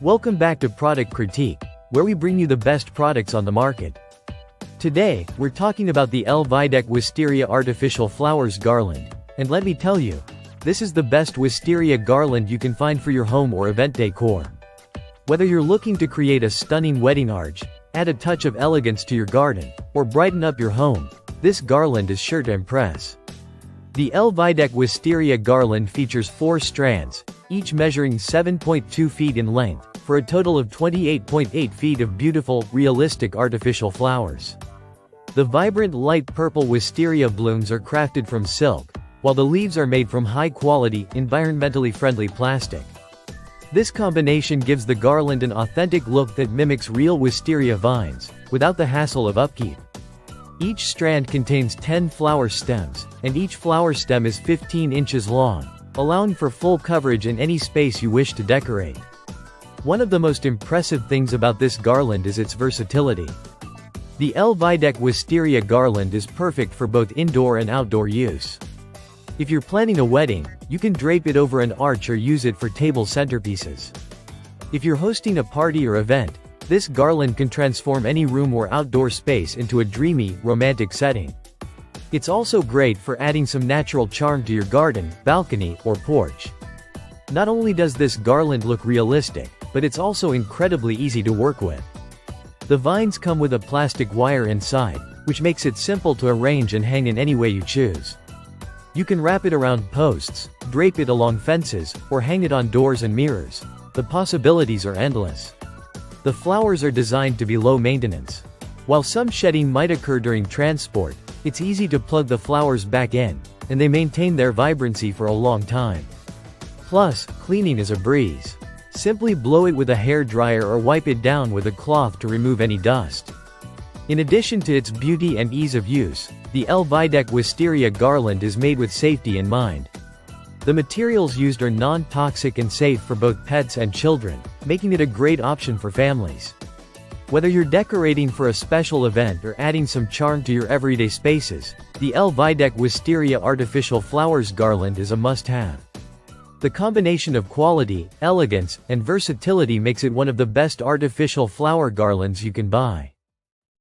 Welcome back to Product Critique, where we bring you the best products on the market. Today, we're talking about the Lvydec Wisteria Artificial Flowers Garland, and let me tell you, this is the best wisteria garland you can find for your home or event decor. Whether you're looking to create a stunning wedding arch, add a touch of elegance to your garden, or brighten up your home, this garland is sure to impress. The Lvydec Wisteria garland features 4 strands, each measuring 7.2 feet in length, for a total of 28.8 feet of beautiful, realistic artificial flowers. The vibrant light purple wisteria blooms are crafted from silk, while the leaves are made from high-quality, environmentally friendly plastic. This combination gives the garland an authentic look that mimics real wisteria vines, without the hassle of upkeep. Each strand contains 10 flower stems, and each flower stem is 15 inches long, allowing for full coverage in any space you wish to decorate. One of the most impressive things about this garland is its versatility. The Lvydec Wisteria garland is perfect for both indoor and outdoor use. If you're planning a wedding, you can drape it over an arch or use it for table centerpieces. If you're hosting a party or event, this garland can transform any room or outdoor space into a dreamy, romantic setting. It's also great for adding some natural charm to your garden, balcony, or porch. Not only does this garland look realistic, but it's also incredibly easy to work with. The vines come with a plastic wire inside, which makes it simple to arrange and hang in any way you choose. You can wrap it around posts, drape it along fences, or hang it on doors and mirrors. The possibilities are endless. The flowers are designed to be low maintenance. While some shedding might occur during transport, it's easy to plug the flowers back in, and they maintain their vibrancy for a long time. Plus, cleaning is a breeze. Simply blow it with a hair dryer or wipe it down with a cloth to remove any dust. In addition to its beauty and ease of use, the Lvydec Wisteria garland is made with safety in mind. The materials used are non-toxic and safe for both pets and children, making it a great option for families. Whether you're decorating for a special event or adding some charm to your everyday spaces, the Lvydec Wisteria Artificial Flowers garland is a must-have. The combination of quality, elegance, and versatility makes it one of the best artificial flower garlands you can buy.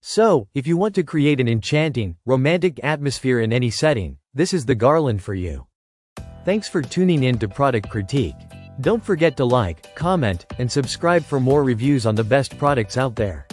So, if you want to create an enchanting, romantic atmosphere in any setting, this is the garland for you. Thanks for tuning in to Product Critique. Don't forget to like, comment, and subscribe for more reviews on the best products out there.